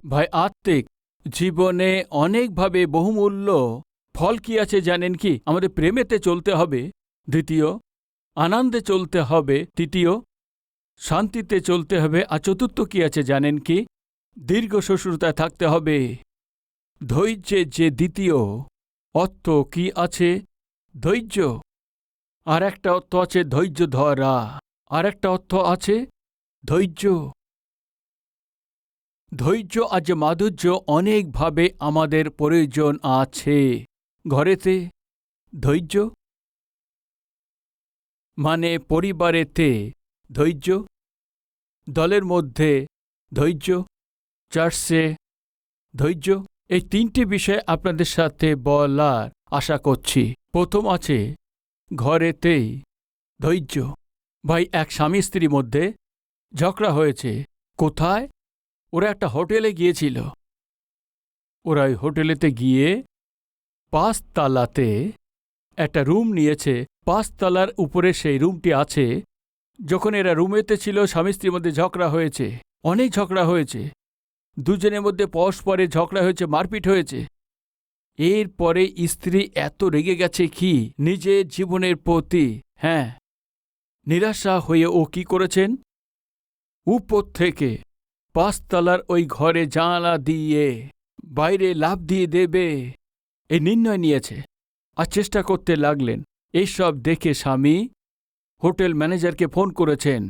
ভাই আত্মিক জীবনে অনেকভাবে বহুমূল্য ফল কি আছে জানেন কি? আমাদের প্রেমেতে চলতে হবে, দ্বিতীয় আনন্দে চলতে হবে, তৃতীয় শান্তিতে চলতে হবে, আর চতুর্থ কি আছে জানেন কি? দীর্ঘ শ্বশুরতায় থাকতে হবে। ধৈর্যের যে দ্বিতীয় অর্থ কি আছে? ধৈর্য। আর একটা অর্থ আছে ধৈর্য ধরা, আর একটা অর্থ আছে ধৈর্য। ধৈর্য আর যে মাধুর্য অনেকভাবে আমাদের প্রয়োজন আছে। ঘরেতে ধৈর্য মানে পরিবারেতে ধৈর্য, দলের মধ্যে ধৈর্য, চার্চে ধৈর্য। এই তিনটি বিষয় আপনাদের সাথে বলার আশা করছি। প্রথম আছে ঘরেতেই ধৈর্য। ভাই এক স্বামী স্ত্রীর মধ্যে ঝগড়া হয়েছে। কোথায়? ওরা একটা হোটেলে গিয়েছিল। ওরা ওই হোটেলেতে গিয়ে ৫ তলাতে একটা রুম নিয়েছে। ৫ তলার উপরে সেই রুমটি আছে। যখন এরা রুমেতে ছিল স্বামী স্ত্রীর মধ্যে ঝগড়া হয়েছে, অনেক ঝগড়া হয়েছে, দুজনের মধ্যে পরস্পরে ঝগড়া হয়েছে, মারপিট হয়েছে। এরপরে স্ত্রী এত রেগে গেছে কি নিজের জীবনের প্রতি, নিরাশা হয়ে ও কি করেছেন? উপর থেকে ৫ তলার ওই ঘরে জানালা দিয়ে বাইরে লাফ দিয়ে দেবে এই নির্ণয় নিয়েছে আর চেষ্টা করতে লাগলেন। এইসব দেখে স্বামী হোটেল ম্যানেজারকে ফোন করেছেন।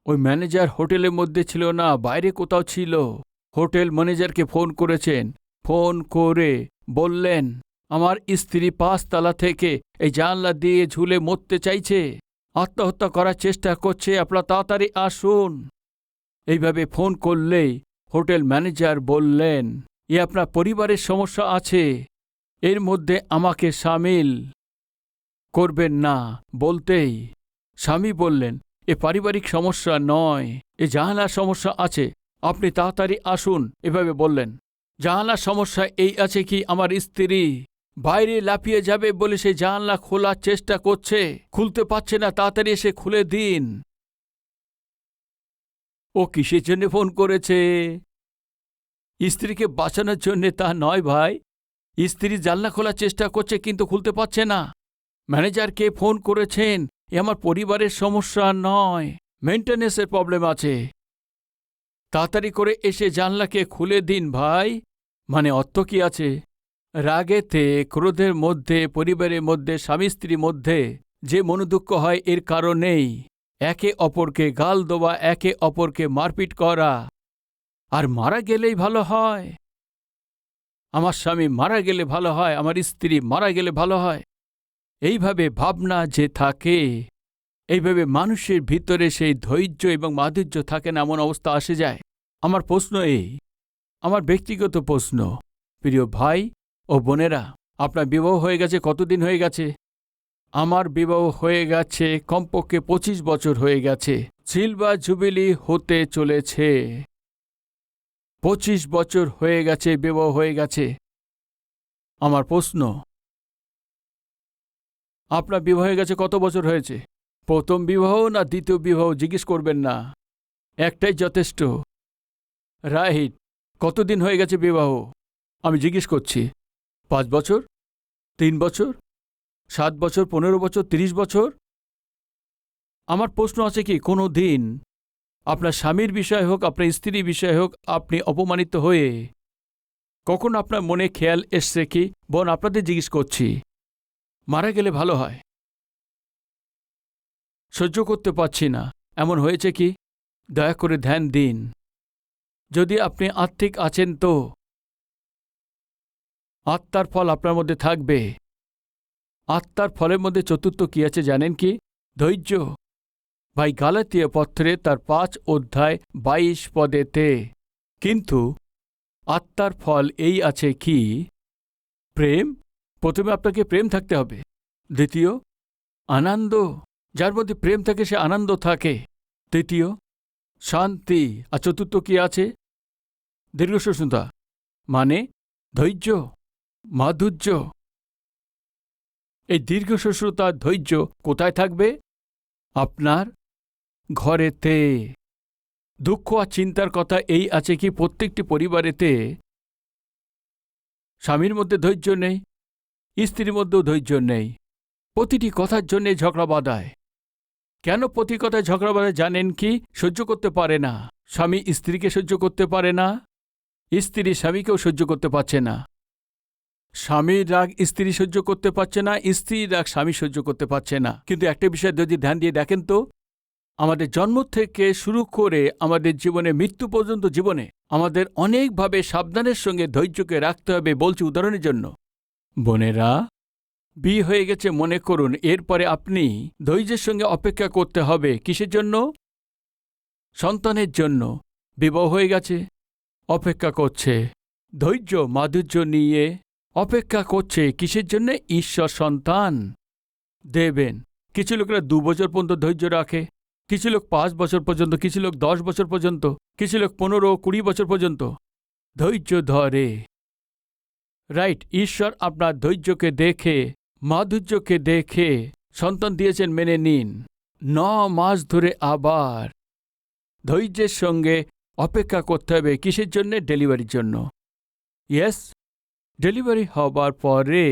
ওই ম্যানেজার হোটেলের মধ্যে ছিল না, বাইরে কোথাও ছিল। হোটেল ম্যানেজারকে ফোন করেছেন। ফোন করে বললেন, আমার স্ত্রী ৫ তলা থেকে এই জানলা দিয়ে ঝুলে মরতে চাইছে, আত্মহত্যা করার চেষ্টা করছে, আপনারা তাড়াতাড়ি আসুন। এইভাবে ফোন করলেই হোটেল ম্যানেজার বললেন, এ আপনার পরিবারের সমস্যা আছে, এর মধ্যে আমাকে সামিল করবেন না। বলতেই স্বামী বললেন, এ পারিবারিক সমস্যা নয়, এ জাহালার সমস্যা আছে, আপনি তাড়াতাড়ি আসুন। এভাবে বললেন। জাহালার সমস্যা এই আছে কি, আমার স্ত্রী বাইরে লাফিয়ে যাবে বলে সে জানলা খোলার চেষ্টা করছে, খুলতে পারছে না, তাড়াতাড়ি এসে খুলে দিন। ও কিসের জন্য ফোন করেছে? স্ত্রীকে বাঁচানোর জন্য তা নয় ভাই। স্ত্রী জানলা খোলার চেষ্টা করছে কিন্তু খুলতে পারছে না। ম্যানেজারকে ফোন করেছেন, এ আমার পরিবারের সমস্যা নয়, মেইনটেনেন্সের প্রবলেম আছে, তাড়াতাড়ি করে এসে জানলাকে খুলে দিন ভাই। মানে অর্থ কি আছে? রাগেতে ক্রোধের মধ্যে পরিবারের মধ্যে স্বামী স্ত্রীর মধ্যে যে মনোদুঃখ হয় এর কারণেই একে অপরকে গাল দেওয়া, একে অপরকে মারপিট করা। আর মারা গেলেই ভালো হয়, আমার স্বামী মারা গেলে ভালো হয়, আমার স্ত্রী মারা গেলে ভালো হয়, এইভাবে ভাবনা যে থাকে, এইভাবে মানুষের ভিতরে সেই ধৈর্য এবং মাধুর্য থাকে না, এমন অবস্থা আসে যায়। আমার প্রশ্ন এই, আমার ব্যক্তিগত প্রশ্ন, প্রিয় ভাই ও বোনেরা, আপনার বিবাহ হয়ে গেছে কতদিন হয়ে গেছে? আমার বিবাহ হয়ে গেছে কমপক্ষে ২৫ বছর হয়ে গেছে। সিলভার জুবিলি হতে চলেছে। ২৫ বছর হয়ে গেছে, বিবাহ হয়ে গেছে। আমার প্রশ্ন, আপনার বিবাহ হয়ে গেছে কত বছর হয়েছে? প্রথম বিবাহ না দ্বিতীয় বিবাহ জিজ্ঞেস করবেন না, একটাই যথেষ্ট। রাইট। কতদিন হয়ে গেছে বিবাহ? আমি জিজ্ঞেস করছি ৫ বছর, ৩ বছর, ৭ বছর, ১৫ বছর, ৩০ বছর? আমার প্রশ্ন আছে কি, কোনো দিন আপনার স্বামীর বিষয় হোক, আপনার স্ত্রীর বিষয় হোক, আপনি অপমানিত হয়ে কখন আপনার মনে খেয়াল এসছে কি, বোন আপনাদের জিজ্ঞেস করছি, মারা গেলে ভালো হয়, সহ্য করতে পারছি না, এমন হয়েছে কি? দয়া করে ধ্যান দিন। যদি আপনি আত্মিক আছেন তো আত্মার ফল আপনার মধ্যে থাকবে। আত্মার ফলের মধ্যে চতুর্থ কি আছে জানেন কি? ধৈর্য। ভাই গালাতীয় পত্রে তার ৫ অধ্যায় ২২ পদেতে। কিন্তু আত্মার ফল এই আছে কি? প্রেম। প্রথমে আপনাকে প্রেম থাকতে হবে। দ্বিতীয় আনন্দ, যার মধ্যে প্রেম থাকে সে আনন্দ থাকে। তৃতীয় শান্তি। আর চতুর্থ কি আছে? দীর্ঘসহিষ্ণুতা, মানে ধৈর্য, মাধুর্য। এই দীর্ঘসহিষ্ণুতা, ধৈর্য কোথায় থাকবে? আপনার ঘরেতে। দুঃখ আর চিন্তার কথা এই আছে কি প্রত্যেকটি পরিবারেতে স্বামীর মধ্যে ধৈর্য নেই, স্ত্রীর মধ্যেও ধৈর্য নেই, প্রতিটি কথার জন্যে ঝগড়া বাঁধায়। কেন প্রতি কথায় ঝগড়া বাঁধায় জানেন কি? সহ্য করতে পারে না। স্বামী স্ত্রীকে সহ্য করতে পারে না, স্ত্রী স্বামীকেও সহ্য করতে পারছে না। স্বামীর রাগ স্ত্রী সহ্য করতে পারছে না, স্ত্রীর রাগ স্বামী সহ্য করতে পারছে না। কিন্তু একটা বিষয় যদি ধ্যান দিয়ে দেখেন তো, আমাদের জন্ম থেকে শুরু করে আমাদের জীবনে মৃত্যু পর্যন্ত জীবনে আমাদের অনেকভাবে সাবধানের সঙ্গে ধৈর্যকে রাখতে হবে। বলছি উদাহরণের জন্য, বোনেরা, বিয়ে হয়ে গেছে মনে করুন, এরপরে আপনি ধৈর্যের সঙ্গে অপেক্ষা করতে হবে। কিসের জন্য? সন্তানের জন্য। বিবাহ হয়ে গেছে, অপেক্ষা করছে, ধৈর্য মাধুর্য নিয়ে অপেক্ষা করছে। কিসের জন্য? ঈশ্বর সন্তান দেবেন। কিছু লোকেরা 2 বছর পর্যন্ত ধৈর্য রাখে, কিছু লোক 5 বছর পর্যন্ত, কিছু লোক 10 বছর পর্যন্ত, কিছু লোক 15-20 বছর পর্যন্ত ধৈর্য ধরে। রাইট, ঈশ্বর আপনার ধৈর্যকে দেখে, মাধুর্যকে দেখে সন্তান দিয়েছেন, মেনে নিন। 9 মাস ধরে আবার ধৈর্যের সঙ্গে অপেক্ষা করতে হবে। কিসের জন্যে? ডেলিভারির জন্য। ইয়েস, ডেলিভারি হবার পরে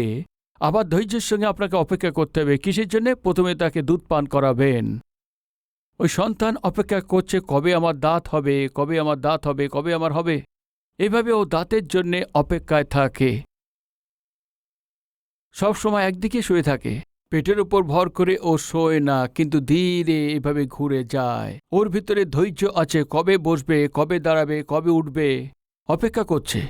আবার ধৈর্যের সঙ্গে আপনাকে অপেক্ষা করতে হবে। কিসের জন্যে? প্রথমে তাকে দুধ পান করাবেন। ওই সন্তান অপেক্ষা করছে, কবে আমার দাঁত হবে, কবে আমার দাঁত হবে, কবে আমার হবে। এইভাবে ও দাঁতের জন্যে অপেক্ষায় থাকে। সবসময় একদিকে শুয়ে থাকে, পেটের উপর ভর করে ও শোয় না, কিন্তু ধীরে এভাবে ঘুরে যায়। ওর ভিতরে ধৈর্য আছে, কবে বসবে, কবে দাঁড়াবে, কবে উঠবে, অপেক্ষা করছে।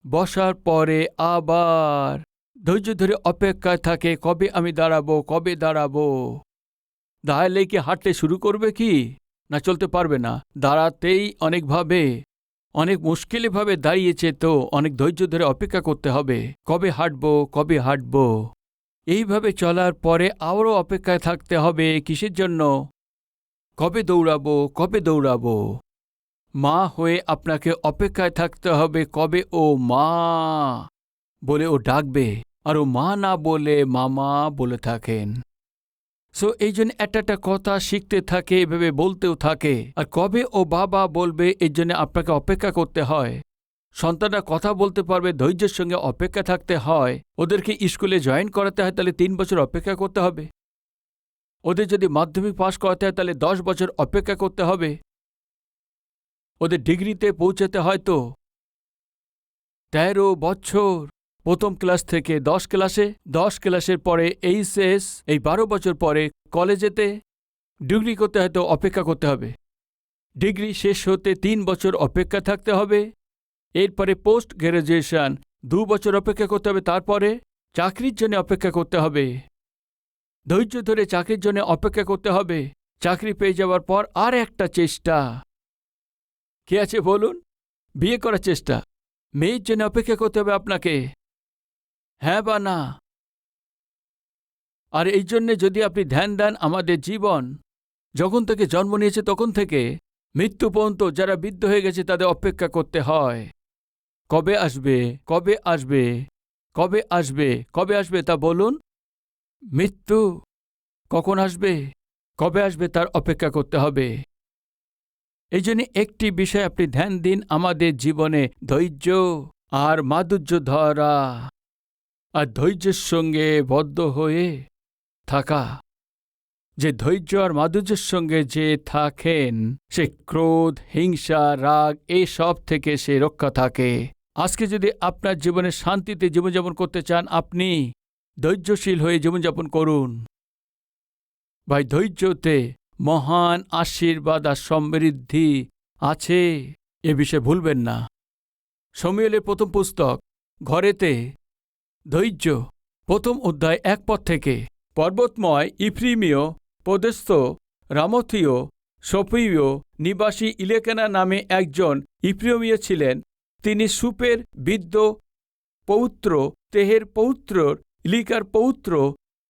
বসার পরে আবার ধৈর্য ধরে অপেক্ষায় থাকে, কবে আমি দাঁড়াবো, কবে দাঁড়াবো। দাঁড়ালে কি হাঁটতে শুরু করবে কি? না, চলতে পারবে না। দাঁড়াতেই অনেক মুশকিলভাবে দাঁড়িয়েছে, তো অনেক ধৈর্য ধরে অপেক্ষা করতে হবে। কবে হাঁটবো, কবে হাঁটবো। এইভাবে চলার পরে আবারও অপেক্ষায় থাকতে হবে। কিসের জন্য? কবে দৌড়াবো, কবে দৌড়াবো। মা হয়ে আপনাকে অপেক্ষায় থাকতে হবে, কবে ও মা বলে ও ডাকবে। আর ও মা না বলে মামা বলে থাকেন। সো এই জন্য একটা কথা শিখতে থাকে, এভাবে বলতেও থাকে। আর কবে ও বাবা বলবে, এই জন্য আপনাকে অপেক্ষা করতে হয়। সন্তানরা কথা বলতে পারবে, ধৈর্যের সঙ্গে অপেক্ষা থাকতে হয়। ওদেরকে স্কুলে জয়েন করাতে হয়, তাহলে 3 বছর অপেক্ষা করতে হবে। ওদের যদি মাধ্যমিক পাশ করাতে হয়, তাহলে 10 বছর অপেক্ষা করতে হবে। ওদের ডিগ্রিতে পৌঁছাতে হয় তো 13 বছর, প্রথম ক্লাস থেকে 10 ক্লাসের পরে এইচএস, এই 12 বছর পরে কলেজেতে ডিগ্রি করতে হয়, তো অপেক্ষা করতে হবে। ডিগ্রি শেষ হতে 3 বছর অপেক্ষা থাকতে হবে। এরপরে পোস্ট গ্র্যাজুয়েশন 2 বছর অপেক্ষা করতে হবে। তারপরে চাকরির জন্য অপেক্ষা করতে হবে। ধৈর্য ধরে চাকরির জন্য অপেক্ষা করতে হবে। চাকরি পেয়ে যাওয়ার পর আর একটা চেষ্টা। কে আছে বলুন? বিয়ে করার চেষ্টা। মেয়ের জন্য অপেক্ষা করতে হবে আপনাকে, হ্যাঁ বা না? আর এই জন্যে যদি আপনি ধ্যান দেন, আমাদের জীবন যখন থেকে জন্ম নিয়েছে তখন থেকে মৃত্যু পর্যন্ত যারা বৃদ্ধ হয়ে গেছে তাদের অপেক্ষা করতে হয়। কবে আসবে, কবে আসবে, কবে আসবে, কবে আসবে তা বলুন। মৃত্যু কখন আসবে, কবে আসবে তার অপেক্ষা করতে হবে। এই জন্য একটি বিষয় আপনি ধ্যান দিন, আমাদের জীবনে ধৈর্য আর মাধুর্য ধরা, আর ধৈর্যের সঙ্গে বদ্ধ হয়ে থাকা। যে ধৈর্য আর মাধুর্যের সঙ্গে যে থাকেন, সে ক্রোধ, হিংসা, রাগ এসব থেকে সে রক্ষা থাকে। আজকে যদি আপনার জীবনে শান্তিতে জীবনযাপন করতে চান, আপনি ধৈর্যশীল হয়ে জীবনযাপন করুন। ভাই, ধৈর্যতে মহান আশীর্বাদ আর সমৃদ্ধি আছে, এ বিষয়ে ভুলবেন না। শমূয়েলের প্রথম পুস্তক ঘরেতে ধৈর্য, প্রথম অধ্যায় 1 পদ থেকে। পর্বতময় ইফ্রিমীয় প্রদেশস্থ রামথীয় সফীয় নিবাসী ইলেকানা নামে একজন ইফ্রিমীয় ছিলেন। তিনি সুপের বৃদ্ধ পৌত্র, তেহের পৌত্র, ইলিকার পৌত্র,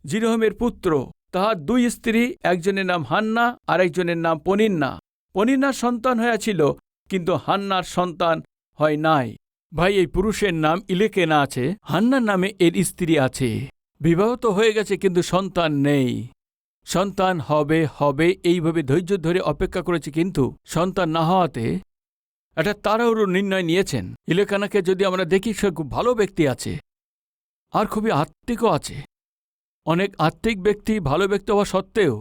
জিরোহমের পুত্র। তাহার 2 স্ত্রী, একজনের নাম হান্না আর একজনের নাম পনিন্না। পনিন্নার সন্তান হয়েছিল, কিন্তু হান্নার সন্তান হয় নাই। ভাই, এই পুরুষের নাম ইলেকেনা আছে, হান্নার নামে এর স্ত্রী আছে। বিবাহ তো হয়ে গেছে, কিন্তু সন্তান নেই। সন্তান হবে হবে এইভাবে ধৈর্য ধরে অপেক্ষা করেছে, কিন্তু সন্তান না হওয়াতে একটা তাড়াহুড়ো নির্ণয় নিয়েছেন। ইলকানাকে যদি আমরা দেখি, সে খুব ভালো ব্যক্তি আছে আর খুবই আত্মিকও আছে। অনেক আত্মিক ব্যক্তি, ভালো ব্যক্তি হওয়া সত্ত্বেও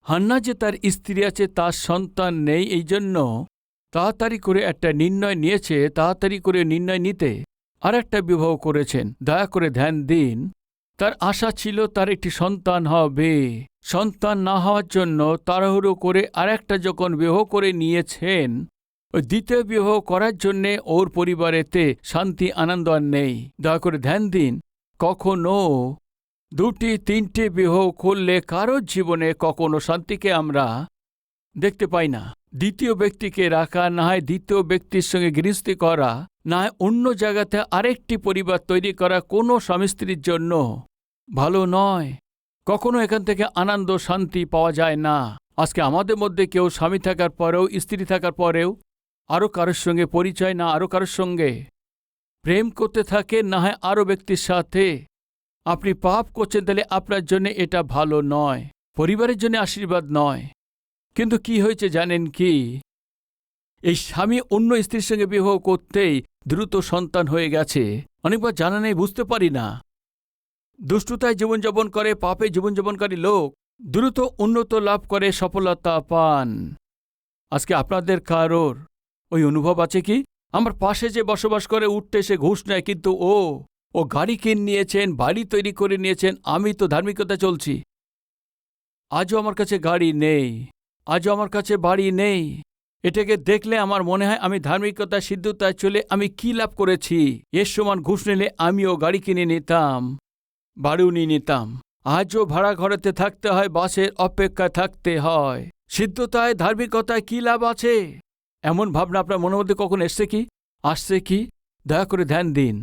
হান্না যে তার স্ত্রী আছে, তার সন্তান নেই, এই জন্য তাড়াতাড়ি করে একটা নির্ণয় নিয়েছে। তাড়াতাড়ি করে নির্ণয় নিতে আর একটা বিবাহ করেছেন। দয়া করে ধ্যান দিন, তার আশা ছিল তার একটি সন্তান হবে। সন্তান না হওয়ার জন্য তাড়াহুড়ো করে আর একটা যখন বিবাহ করে নিয়েছেন, ওই দ্বিতীয় বিবাহ করার জন্যে ওর পরিবারেতে শান্তি আনন্দ আর নেই। দয়া করে ধ্যান দিন, কখনো দুটি তিনটে বিবাহ করলে কারোর জীবনে কখনো শান্তিকে আমরা দেখতে পাই না। দ্বিতীয় ব্যক্তিকে রাখা, না হয় দ্বিতীয় ব্যক্তির সঙ্গে গৃহস্থী করা, না হয় অন্য জায়গাতে আরেকটি পরিবার তৈরি করা কোনো স্বামী স্ত্রীর জন্য ভালো নয়। কখনো এখান থেকে আনন্দ শান্তি পাওয়া যায় না। আজকে আমাদের মধ্যে কেউ স্বামী থাকার পরেও, স্ত্রী থাকার পরেও আরও কারোর সঙ্গে পরিচয়, না আরও কারোর সঙ্গে প্রেম করতে থাকে, না হয় আরও ব্যক্তির সাথে আপনি পাপ করছেন, তাহলে আপনার জন্য এটা ভালো নয়, পরিবারের জন্য আশীর্বাদ নয়। কিন্তু কি হয়েছে জানেন কি? এই স্বামী অন্য স্ত্রীর সঙ্গে বিবাহ করতেই দ্রুত সন্তান হয়ে গেছে। অনেকবার জানা নেই, বুঝতে পারি না। দুষ্টতায় জীবনযাপন করে, পাপে জীবনযাপনকারী লোক দ্রুত উন্নত লাভ করে, সফলতা পান। আজকে আপনাদের কারোর ওই অনুভব আছে কি? আমার পাশে যে বসবাস করে, উঠতে সে ঘুষ নেয়, কিন্তু ও গাড়ি কিনে নিয়েছেন, বাড়ি তৈরি করে নিয়েছেন, আমি তো ধার্মিকতা চলছি। আজও আমার কাছে গাড়ি নেই, আজও আমার কাছে বাড়ি নেই। এটাকে দেখলে আমার মনে হয় আমি ধার্মিকতা সিদ্ধতায় চলে আমি কি লাভ করেছি। এর সমান ঘুষ নিলে আমিও গাড়ি কিনে নিতাম, বাড়িও নিয়ে নিতাম। আজও ভাড়া ঘরেতে থাকতে হয়, বাসের অপেক্ষায় থাকতে হয়। সিদ্ধতায় ধার্মিকতায় কি লাভ আছে? এমন ভাবনা আপনার মনের মধ্যে কখন এসছে কি? আসছে কি? দয়া করে ধ্যান দিন।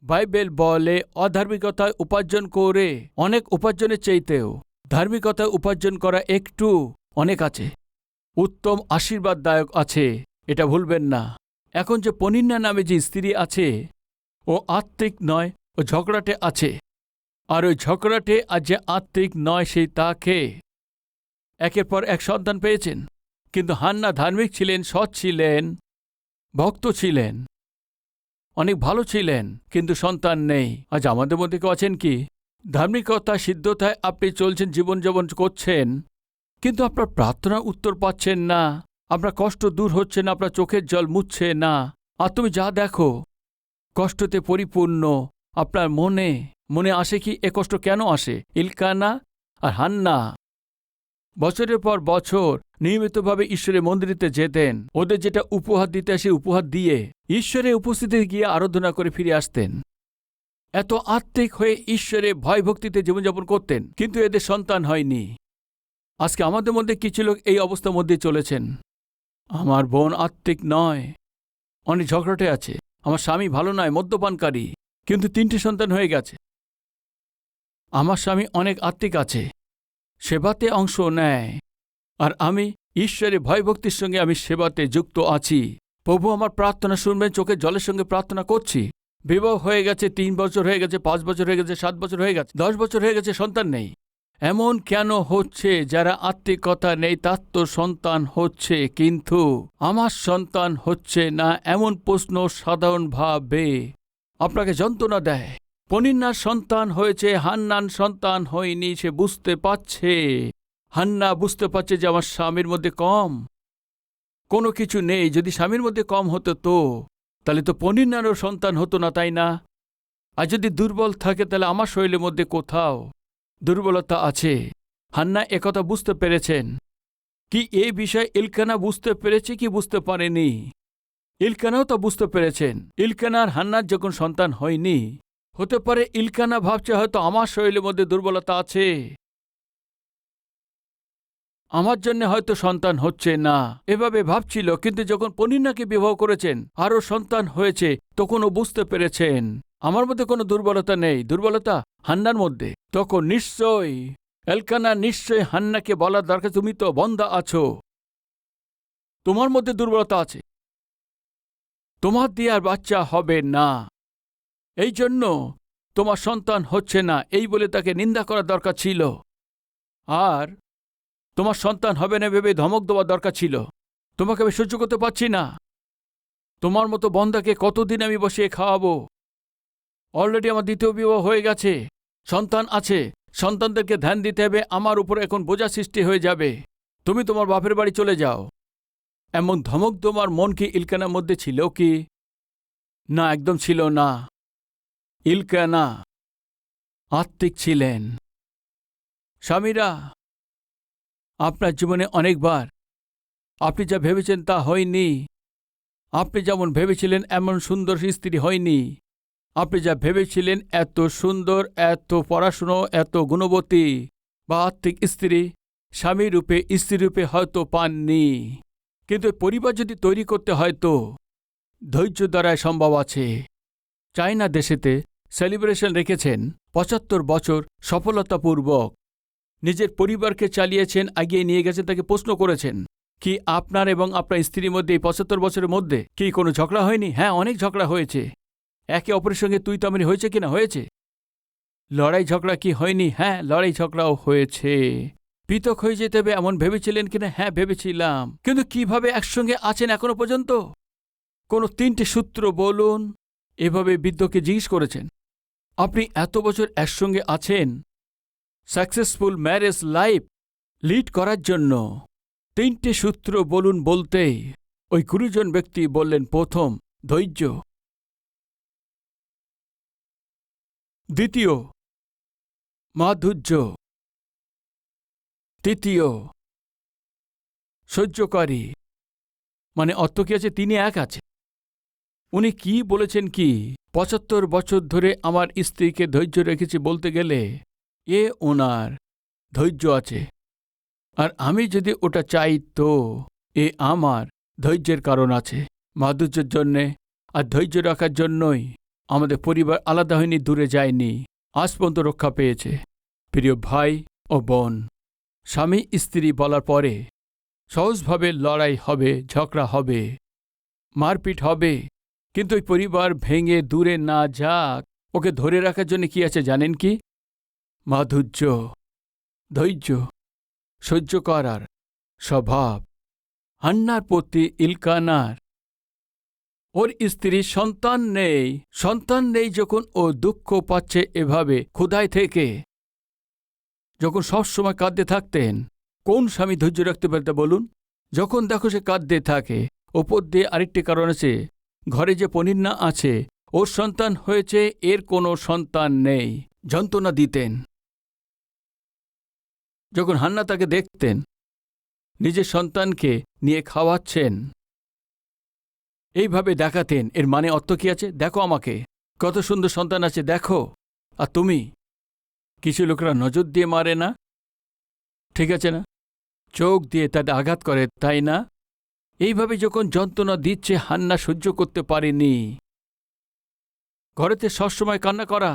বাইবেল বলে অধার্মিকতায় উপার্জন করে অনেক, উপার্জনের চাইতেও ধার্মিকতায় উপার্জন করা একটু অনেক আছে, উত্তম আশীর্বাদদায়ক আছে, এটা ভুলবেন না। এখন যে পনিন্না নামে যে স্ত্রী আছে, ও আত্মিক নয়, ও ঝগড়াটে আছে। আর ওই ঝগড়াটে আর যে আত্মিক নয়, সেই তাকে একের পর এক সন্তান পেয়েছেন। কিন্তু হান্না ধার্মিক ছিলেন, সৎ ছিলেন, ভক্ত ছিলেন, অনেক ভালো ছিলেন, কিন্তু সন্তান নেই। আজ আমাদের মধ্যে কেউ আছেন কি? ধার্মিকতা সিদ্ধতায় আপনি চলছেন, জীবনযাপন করছেন, কিন্তু আপনার প্রার্থনার উত্তর পাচ্ছেন না, আপনার কষ্ট দূর হচ্ছে না, আপনার চোখের জল মুছছে না। আর তুমি যা দেখো কষ্টতে পরিপূর্ণ। আপনার মনে আসে কি এ কষ্ট কেন আসে? ইলকানা আর হান্না বছরের পর বছর নিয়মিতভাবে ঈশ্বরের মন্দিরেতে যেতেন। ওদের যেটা উপহার দিতে আসে, উপহার দিয়ে ঈশ্বরের উপস্থিতিতে গিয়ে আরাধনা করে ফিরে আসতেন। এত আত্মিক হয়ে ঈশ্বরে ভয় ভক্তিতে জীবনযাপন করতেন, কিন্তু এদের সন্তান হয়নি। আজকে আমাদের মধ্যে কিছু লোক এই অবস্থার মধ্যে চলেছেন। আমার বোন আত্মিক নয়, অনেক ঝগড়াটে আছে, আমার স্বামী ভালো নয়, মদ্যপানকারী, কিন্তু 3টে সন্তান হয়ে গেছে। আমার স্বামী অনেক আত্মিক আছে, সেবাতে অংশ নেয়, আর আমি ঈশ্বরের ভয়ভক্তির সঙ্গে আমি সেবাতে যুক্ত আছি। প্রভু আমার প্রার্থনা শুনবেন, চোখের জলের সঙ্গে প্রার্থনা করছি। বিবাহ হয়ে গেছে, 3 বছর হয়ে গেছে, 5 বছর হয়ে গেছে, 7 বছর হয়ে গেছে, 10 বছর হয়ে গেছে, সন্তান নেই। এমন কেন হচ্ছে? যারা আত্মিকতা নেই তার তো সন্তান হচ্ছে, কিন্তু আমার সন্তান হচ্ছে না। এমন প্রশ্ন সাধারণভাবে আপনাকে যন্ত্রণা দেয়। পনিন্নার সন্তান হয়েছে, হান্নান সন্তান হয়নি। সে বুঝতে পারছে, হান্না বুঝতে পারছে যে আমার স্বামীর মধ্যে কম কোনো কিছু নেই। যদি স্বামীর মধ্যে কম হতো তাহলে তো পনিন্নারও সন্তান হতো না, তাই না? আর যদি দুর্বল থাকে, তাহলে আমার শরীরের মধ্যে কোথাও দুর্বলতা আছে। হান্না একথা বুঝতে পেরেছেন কি? এই বিষয়ে ইলকানা বুঝতে পেরেছে কি বুঝতে পারেনি? ইলকানাও তা বুঝতে পেরেছেন। ইলকানার হান্নার যখন সন্তান হয়নি, হতে পারে ইলকানা ভাবছে হয়তো আমার শরীরের মধ্যে দুর্বলতা আছে, আমার জন্য হয়তো সন্তান হচ্ছে না, এভাবে ভাবছিল। কিন্তু যখন পনিন্নাকে বিবাহ করেছেন, আরও সন্তান হয়েছে, তখন ও বুঝতে পেরেছেন আমার মধ্যে কোনো দুর্বলতা নেই, দুর্বলতা হান্নার মধ্যে। তখন নিশ্চয়ই এলকানা নিশ্চয়ই হান্নাকে বলার দরকার, তুমি তো বন্ধা আছো, তোমার মধ্যে দুর্বলতা আছে, তোমার দিয়ে আর বাচ্চা হবে না, এই জন্য তোমার সন্তান হচ্ছে না, এই বলে তাকে নিন্দা করার দরকার ছিল। আর তোমার সন্তান হবে না ভেবে ধমক দেওয়ার দরকার ছিল। তোমাকে আমি সহ্য করতে পারছি না। তোমার মতো বন্ধাকে কতদিন আমি বসিয়ে খাওয়াবো? অলরেডি আমার দ্বিতীয় বিবাহ হয়ে গেছে, সন্তান আছে, সন্তানদেরকে ধ্যান দিতে হবে, আমার উপর এখন বোঝা সৃষ্টি হয়ে যাবে। তুমি তোমার বাপের বাড়ি চলে যাও। এমন ধমক তোমার মন কি ইলকানার মধ্যে ছিল কি? না, একদম ছিল না। ইলকানা আত্মিক ছিলেন। স্বামীরা, আপনার জীবনে অনেকবার আপনি যা ভেবেছেন তা হয়নি। আপনি যেমন ভেবেছিলেন এমন সুন্দর স্ত্রী হয়নি। আপনি যা ভেবেছিলেন এত সুন্দর, এত পড়াশুনো, এত গুণবতী বা আত্মিক স্ত্রী স্বামী রূপে, স্ত্রী রূপে হয়তো পাননি। কিন্তু পরিবার যদি তৈরি করতে হয় তো ধৈর্য দ্বারাই সম্ভব আছে। চায়না দেশেতে সেলিব্রেশন রেখেছেন ৭৫ বছর সফলতাপূর্বক। নিজের পরিবারকে চালিয়েছেন, এগিয়ে নিয়ে গেছেন। তাকে প্রশ্ন করেছেন, কি আপনার এবং আপনার স্ত্রীর মধ্যে এই ৭৫ বছরের মধ্যে কি কোনো ঝগড়া হয়নি? হ্যাঁ, অনেক ঝগড়া হয়েছে। একে অপরের সঙ্গে তুই তামারি হয়েছে কিনা? হয়েছে। লড়াই ঝগড়া কি হয়নি? হ্যাঁ, লড়াই ঝগড়াও হয়েছে। পৃথক হয়ে যেতে হবে এমন ভেবেছিলেন কিনা? হ্যাঁ, ভেবেছিলাম। কিন্তু কিভাবে একসঙ্গে আছেন এখনো পর্যন্ত? কোনো ৩টে সূত্র বলুন। এভাবে বৃদ্ধকে জিজ্ঞেস করেছেন, আপনি এত বছর একসঙ্গে আছেন সাকসেসফুল ম্যারেজ লাইফ লিড করার জন্য ৩টে সূত্র বলুন। বলতেই ওই গুরুজন ব্যক্তি বললেন, প্রথম ধৈর্য, দ্বিতীয় মাধুর্য, তৃতীয় সহ্যকারী। মানে অর্থ কি আছে? তিনি এক আছে। উনি কি বলেছেন কি ৭৫ বছর ধরে আমার স্ত্রীকে ধৈর্য রেখেছি বলতে গেলে এ ওনার ধৈর্য আছে। আর আমি যদি ওটা চাই তো এ আমার ধৈর্যের কারণ আছে, মাধুর্যের জন্যে। আর ধৈর্য রাখার জন্যই আমাদের পরিবার আলাদা হয়নি, দূরে যায়নি, আজ পর্যন্ত রক্ষা পেয়েছে। প্রিয় ভাই ও বোন, স্বামী স্ত্রী বলার পরে সহজভাবে লড়াই হবে, ঝগড়া হবে, মারপিট হবে, কিন্তু ওই পরিবার ভেঙে দূরে না যাক, ওকে ধরে রাখার জন্য কি আছে জানেন কি? মাধুর্য, ধৈর্য, সহ্য করার স্বভাব। হান্নার প্রতি ইলকানার, ওর স্ত্রীর সন্তান নেই যখন ও দুঃখ পাচ্ছে এভাবে ক্ষুধায় থেকে, যখন সবসময় কাঁদতে থাকতেন, কোন স্বামী ধৈর্য রাখতে পারতে বলুন? যখন দেখো সে কাঁদতে থাকে, ওপর দিয়ে আরেকটি কারণ আছে, ঘরে যে পনিন্না আছে ওর সন্তান হয়েছে, এর কোনো সন্তান নেই, যন্ত্রণা দিতেন। যখন হান্না তাকে দেখতেন নিজের সন্তানকে নিয়ে খাওয়াচ্ছেন, এইভাবে দেখাতেন, এর মানে অর্থ কি আছে? দেখো আমাকে, কত সুন্দর সন্তান আছে, দেখো। আর তুমি, কিছু লোকেরা নজর দিয়ে মারে না, ঠিক আছে না, চোখ দিয়ে তাদের আঘাত করে, তাই না? এইভাবে যখন যন্ত্রণা দিচ্ছে, হান্না সহ্য করতে পারেনি। ঘরেতে সবসময় কান্না করা,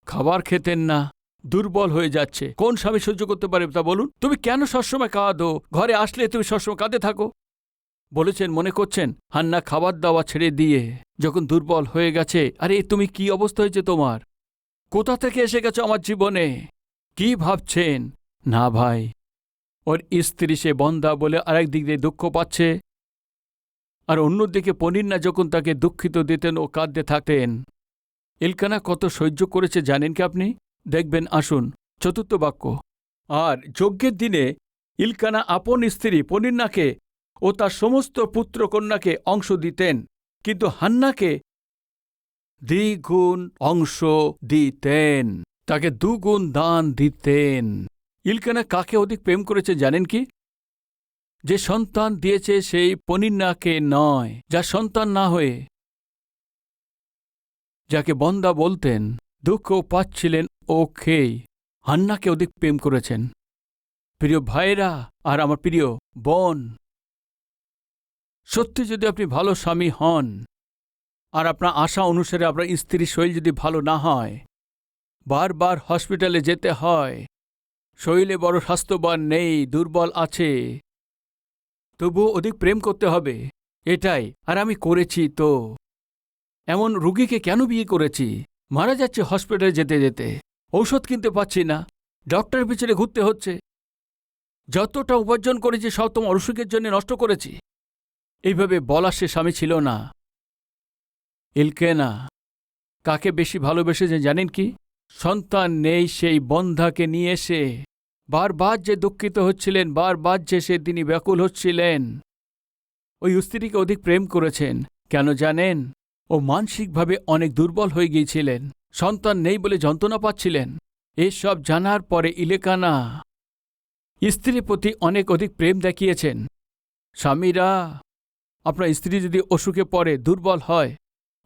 খাবার খেতেন না, দুর্বল হয়ে যাচ্ছে। কোন স্বামী সহ্য করতে পারে তা বলুন? তুমি কেন সবসময় কাঁদো? ঘরে আসলে তুমি সবসময় কাঁদে থাকো। বলেছেন, মনে করছেন হান্না খাবার দাওয়া ছেড়ে দিয়ে যখন দুর্বল হয়ে গেছে, আরে তুমি কি অবস্থা হয়েছে তোমার? কোথা থেকে এসে গেছো আমার জীবনে? কি ভাবছেন? না ভাই, ওর স্ত্রী সে বন্ধা বলে আরেক দিক দিয়ে দুঃখ পাচ্ছে, আর অন্যদিকে পনিন্না যখন তাকে দুঃখিত দিতেন ও কাঁদতে থাকতেন। ইলকানা কত সহ্য করেছে জানেন কি আপনি? দেখবেন, আসুন ৪র্থ বাক্য। আর যজ্ঞের দিনে ইলকানা আপন স্ত্রী পনিন্নাকে ও তার সমস্ত পুত্রকন্যাকে অংশ দিতেন, কিন্তু হান্নাকে দ্বিগুণ অংশ দিতেন, তাকে ২ গুণ দান দিতেন। ইলকানা কাকে অধিক প্রেম করেছে জানেন কি? যে সন্তান দিয়েছে সেই পনিন্নাকে নয়, যার সন্তান না হয়ে, যাকে বন্দা বলতেন, দুঃখ পাচ্ছিলেন, ওকেই হান্নাকে অধিক প্রেম করেছেন। প্রিয় ভাইরা আর আমার প্রিয় বোন, সত্যি যদি আপনি ভালো স্বামী হন আর আপনার আশা অনুসারে আপনার স্ত্রীর শরীর যদি ভালো না হয়, বারবার হসপিটালে যেতে হয়, শরীরে বড় স্বাস্থ্যবান নেই, দুর্বল আছে, তবুও অধিক প্রেম করতে হবে, এটাই। আর আমি করেছি তো। এমন রুগীকে কেন বিয়ে করেছি? মারা যাচ্ছে হসপিটালে যেতে যেতে, ঔষধ কিনতে পাচ্ছি না, ডক্টরের পিছনে ঘুরতে হচ্ছে, যতটা উপার্জন করেছি সব তোমার অসুখের জন্য নষ্ট করেছি। এইভাবে বলার সে স্বামী ছিল না। ইলকেনা কাকে বেশি ভালোবেসেছেন জানেন কি? সন্তান নেই সেই বন্ধাকে নিয়ে এসে বারবার যে দুঃখিত হচ্ছিলেন, বারবার যে সে তিনি ব্যাকুল হচ্ছিলেন, ওই স্ত্রীকে অধিক প্রেম করেছেন। কেন জানেন? ও মানসিকভাবে অনেক দুর্বল হয়ে গিয়েছিলেন, সন্তান নেই বলে যন্ত্রণা পাচ্ছিলেন। এসব জানার পরে ইলেকানা স্ত্রীর প্রতি অনেক অধিক প্রেম দেখিয়েছেন। স্বামীরা, আপনার স্ত্রী যদি অসুখে পড়ে, দুর্বল হয়,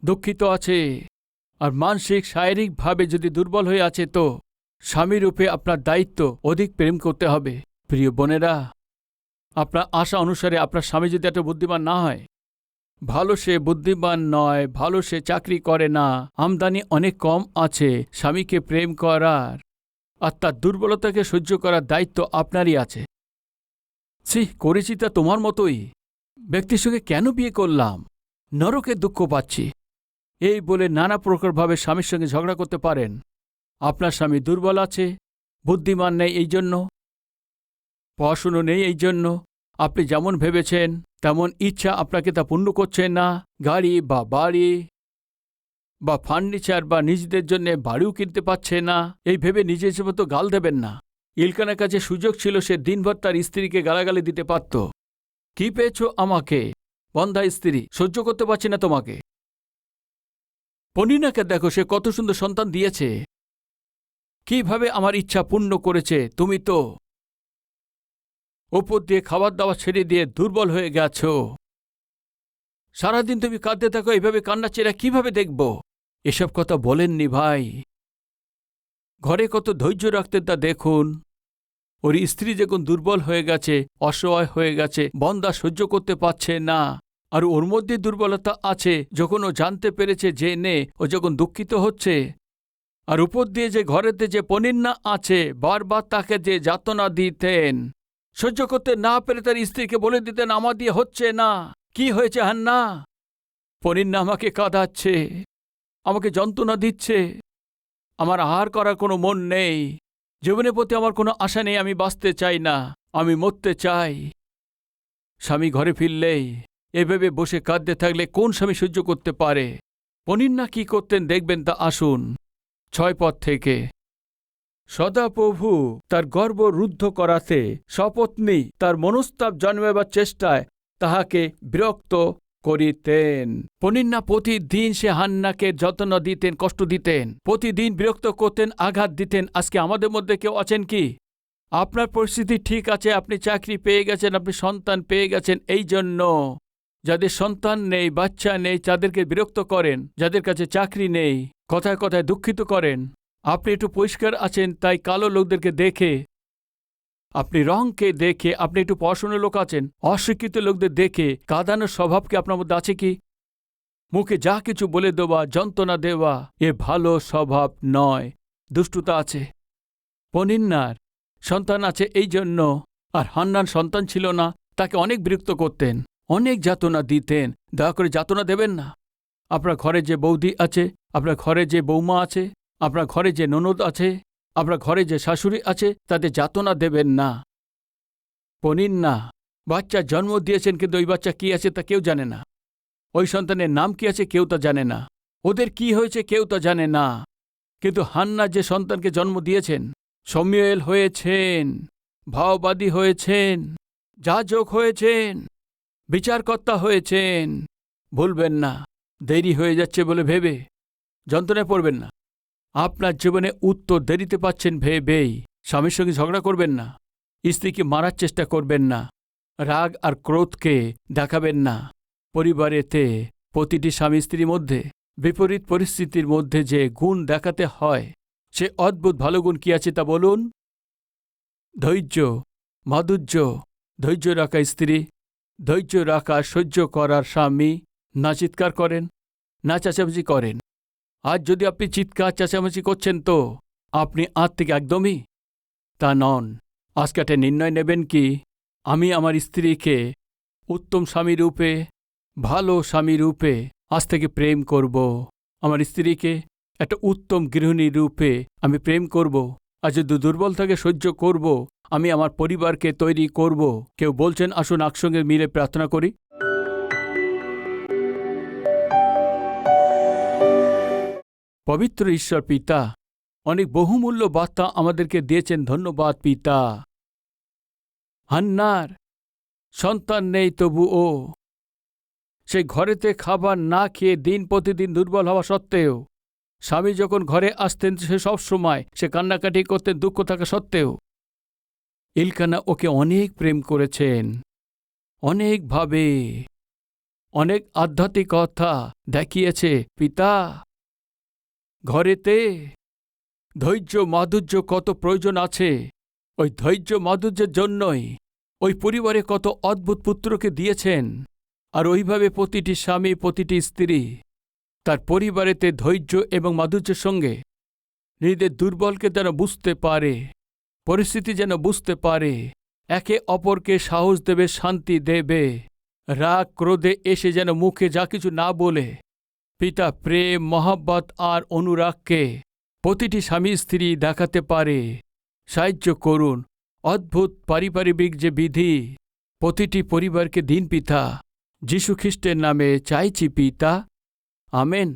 দুঃখিত আছে আর মানসিক শারীরিকভাবে যদি দুর্বল হয়ে আছে, তো স্বামীরূপে আপনার দায়িত্ব অধিক প্রেম করতে হবে। প্রিয় বোনেরা, আপনার আশা অনুসারে আপনার স্বামী যদি এত বুদ্ধিমান না হয়, ভালো সে বুদ্ধিমান নয়, ভালো সে চাকরি করে না, আমদানি অনেক কম আছে, স্বামীকে প্রেম করার আর তার দুর্বলতাকে সহ্য করার দায়িত্ব আপনারই আছে। করেছি তা তোমার মতোই ব্যক্তির সঙ্গে কেন বিয়ে করলাম, নরকে দুঃখ পাচ্ছি, এই বলে নানা প্রকারভাবে স্বামীর সঙ্গে ঝগড়া করতে পারেন। আপনার স্বামী দুর্বল আছে, বুদ্ধিমান নেই, এই জন্য পড়াশুনো নেই, এই জন্য আপনি যেমন ভেবেছেন তেমন ইচ্ছা আপনাকে তা পূর্ণ করছেন না। গাড়ি বা বাড়ি বা ফার্নিচার বা নিজেদের জন্য বাড়িও কিনতে পারছে না, এই ভেবে নিজের মতো গাল দেবেন না। ইলকানার কাছে সুযোগ ছিল, সে দিনভর তার স্ত্রীকে গালাগালি দিতে পারত। কি পেয়েছ আমাকে, বন্ধা স্ত্রী, সহ্য করতে পারছি না তোমাকে। পনিনাকে দেখো, সে কত সুন্দর সন্তান দিয়েছে, কিভাবে আমার ইচ্ছা পূর্ণ করেছে। তুমি তো ওপর দিয়ে খাবার দাবার ছেড়ে দিয়ে দুর্বল হয়ে গেছ। সারাদিন তুমি কাঁদতে থাকো, এইভাবে কান্না চেরা কিভাবে দেখব? এসব কথা বলেননি ভাই। ঘরে কত ধৈর্য রাখতেন তা দেখুন। ওর স্ত্রী যখন দুর্বল হয়ে গেছে, অসহায় হয়ে গেছে, বন্দা সহ্য করতে পারছে না, আর ওর মধ্যে দুর্বলতা আছে, যখন ও জানতে পেরেছে যে নে, ও যখন দুঃখিত হচ্ছে, আর উপর দিয়ে যে ঘরেতে যে পনিন্না আছে, বারবার তাকে যে যাতনা দিতেন, সহ্য করতে না পেরে তার স্ত্রীকে বলে দিতেন, আমার দিয়ে হচ্ছে না। কি হয়েছে হান্না? পনিন্না আমাকে কাঁদাচ্ছে, আমাকে যন্ত্রণা দিচ্ছে, আমার আহার করার কোনো মন নেই, জীবনের প্রতি আমার কোনো আশা নেই, আমি বাঁচতে চাই না, আমি মরতে চাই। স্বামী ঘরে ফিরলেই এভাবে বসে কাঁদতে থাকলে কোন স্বামী সহ্য করতে পারে? পনিন্না কি করতেন দেখবেন তা আসুন। 6 পদ থেকে। সদাপ্রভু তার গর্ব রুদ্ধ করাতে সপত্নী তার মনস্তাপ জন্মাবার চেষ্টায় তাহাকে বিরক্ত করিতেন। পনিন্না প্রতিদিন সে হান্নাকে যত্ন দিতেন, কষ্ট দিতেন, প্রতিদিন বিরক্ত করতেন, আঘাত দিতেন। আজকে আমাদের মধ্যে কেউ আছেন কি? আপনার পরিস্থিতি ঠিক আছে, আপনি চাকরি পেয়ে গেছেন, আপনি সন্তান পেয়ে গেছেন, এই জন্য যাদের সন্তান নেই, বাচ্চা নেই, তাদেরকে বিরক্ত করেন, যাদের কাছে চাকরি নেই, কথায় কথায় দুঃখিত করেন। আপনি একটু পরিষ্কার আছেন, তাই কালো লোকদেরকে দেখে, আপনি রঙকে দেখে, আপনি একটু পড়াশোনার লোক আছেন, অশিক্ষিত লোকদের দেখে কাঁদানোর স্বভাব কি আপনার মধ্যে আছে কি? মুখে যা কিছু বলে দেওয়া, যন্ত্রণা দেওয়া, এ ভালো স্বভাব নয়, দুষ্টুতা আছে। পনিন্নার সন্তান আছে এই জন্য, আর হান্নার সন্তান ছিল না, তাকে অনেক বিরক্ত করতেন, অনেক যাতনা দিতেন। দয়া করে যাতনা দেবেন না। আপনার ঘরে যে বৌদি আছে, আপনার ঘরে যে বৌমা আছে, আপনার ঘরে যে ননদ আছে, আপনার ঘরে যে শাশুড়ি আছে, তাদের যাতনা দেবেন না। পনিন্না বাচ্চা জন্ম দিয়েছেন, কিন্তু ওই বাচ্চা কি আছে তা কেউ জানে না, ওই সন্তানের নাম কি আছে কেউ তা জানে না, ওদের কি হয়েছে কেউ তা জানে না। কিন্তু হান্না যে সন্তানকে জন্ম দিয়েছেন, সমুয়েল হয়েছেন, ভাওবাদী হয়েছেন, যাজক হয়েছেন, বিচারকর্তা হয়েছেন। ভুলবেন না, দেরি হয়ে যাচ্ছে বলে ভেবে যন্ত্রণায় পড়বেন না। আপনার জীবনে উত্তর দেরিতে পাচ্ছেন ভেবেই স্বামীর সঙ্গে ঝগড়া করবেন না, স্ত্রীকে মারার চেষ্টা করবেন না, রাগ আর ক্রোধকে দেখাবেন না। পরিবারেতে প্রতিটি স্বামী স্ত্রীর মধ্যে বিপরীত পরিস্থিতির মধ্যে যে গুণ দেখাতে হয়, সে অদ্ভুত ভালো গুণ কি আছে তা বলুন? ধৈর্য, মাধুর্য, ধৈর্য রাখা স্ত্রী, ধৈর্য রাখা, সহ্য করার স্বামী। না চিৎকার করেন, না চেঁচামেচি করেন। আজ যদি আপনি চিৎকার চেঁচামেচি করছেন, তো আপনি আত্মিক একদমই তা নন। আজকে একটা নির্ণয় নেবেন কি, আমি আমার স্ত্রীকে উত্তম স্বামী রূপে, ভালো স্বামী রূপে আজ থেকে প্রেম করব। আমার স্ত্রীকে একটা উত্তম গৃহিণী রূপে আমি প্রেম করব। আর যদি দুর্বলতাকে সহ্য করব, আমি আমার পরিবারকে তৈরি করব। কেউ বলছেন আসুন একসঙ্গে মিলে প্রার্থনা করি। পবিত্র ঈশ্বর পিতা, অনেক বহুমূল্য বার্তা আমাদেরকে দিয়েছেন। ধন্যবাদ পিতা। হান্নার সন্তান নেই, তবুও সে ঘরেতে খাবার না খেয়ে দিন প্রতিদিন দুর্বল হওয়া সত্ত্বেও, স্বামী যখন ঘরে আসতেন সে সব সময় সে কান্নাকাটি করতেন দুঃখ থাকা সত্ত্বেও। ইলকানা ওকে অনেক প্রেম করেছেন, অনেকভাবে অনেক আধ্যাত্মিকতা দেখিয়েছে পিতা। ঘরেতে ধৈর্য মাধুর্য কত প্রয়োজন আছে। ওই ধৈর্য মাধুর্যের জন্যই ওই পরিবারে কত অদ্ভুত পুত্রকে দিয়েছেন। আর ওইভাবে প্রতিটি স্বামী প্রতিটি স্ত্রী তার পরিবারেতে ধৈর্য এবং মাধুর্যের সঙ্গে নিজেদের দুর্বলকে যেন বুঝতে পারে, পরিস্থিতি যেন বুঝতে পারে, একে অপরকে সাহস দেবে, শান্তি দেবে, রাগ ক্রোধে এসে যেন মুখে যা কিছু না বলে পিতা প্রেম মহব্বত আর অনুরাগকে প্রতিটি স্বামী স্ত্রী দেখাতে পারে। সাহায্য করুন। অদ্ভুত পারিবারিক যে বিধি প্রতিটি পরিবারকে দিন পিতা। যীশু খ্রিস্টের নামে চাইছি পিতা, আমেন।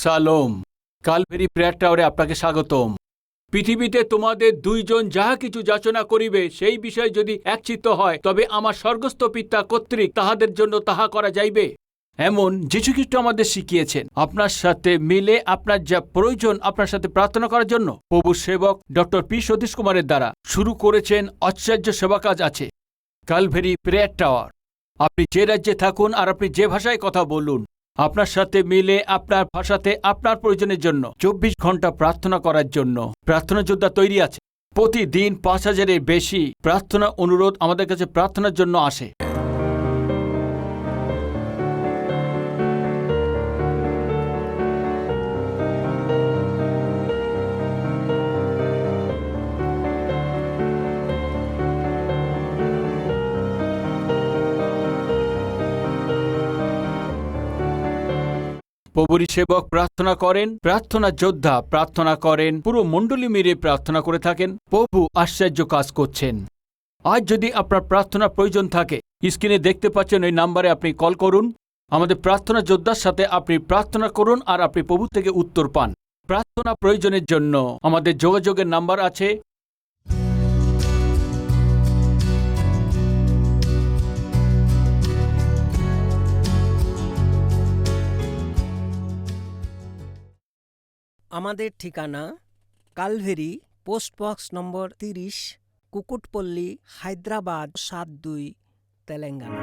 শালোম। কালভেরি প্রেয়ার টাওয়ারে আপনাকে স্বাগতম। পৃথিবীতে তোমাদের দুইজন যাহা কিছু যাচনা করিবে সেই বিষয় যদি একচিত্ত হয়, তবে আমার স্বর্গস্থ পিতা কর্তৃক তাহাদের জন্য তাহা করা যাইবে। এমন যীশুখ্রিস্ট আমাদের শিখিয়েছেন। আপনার সাথে মিলে আপনার যা প্রয়োজন আপনার সাথে প্রার্থনা করার জন্য প্রভু সেবক ডক্টর পি সতীশ কুমারের দ্বারা শুরু করেছেন আশ্চর্য সেবা কাজ আছে কালভেরি প্রেয়ার টাওয়ার। আপনি যে রাজ্যে থাকুন আর আপনি যে ভাষায় কথা বলুন, আপনার সাথে মিলে আপনার ভাষাতে আপনার প্রয়োজনের জন্য 24 ঘন্টা প্রার্থনা করার জন্য প্রার্থনা যোদ্ধা তৈরি আছে। প্রতিদিন 5000-এর বেশি প্রার্থনা অনুরোধ আমাদের কাছে প্রার্থনার জন্য আসে। প্রভুরই সেবক প্রার্থনা করেন, প্রার্থনা যোদ্ধা প্রার্থনা করেন, পুরো মণ্ডলী মিলে প্রার্থনা করে থাকেন। প্রভু আশ্চর্য কাজ করছেন। আজ যদি আপনার প্রার্থনা প্রয়োজন থাকে, স্ক্রিনে দেখতে পাচ্ছেন ওই নাম্বারে আপনি কল করুন। আমাদের প্রার্থনা যোদ্ধার সাথে আপনি প্রার্থনা করুন আর আপনি প্রভু থেকে উত্তর পান। প্রার্থনা প্রয়োজনের জন্য আমাদের যোগাযোগের নাম্বার আছে। আমাদের ঠিকানা কালভেরি, পোস্টবক্স নম্বর 30, কুকুটপল্লী, হায়দ্রাবাদ 72, তেলেঙ্গানা।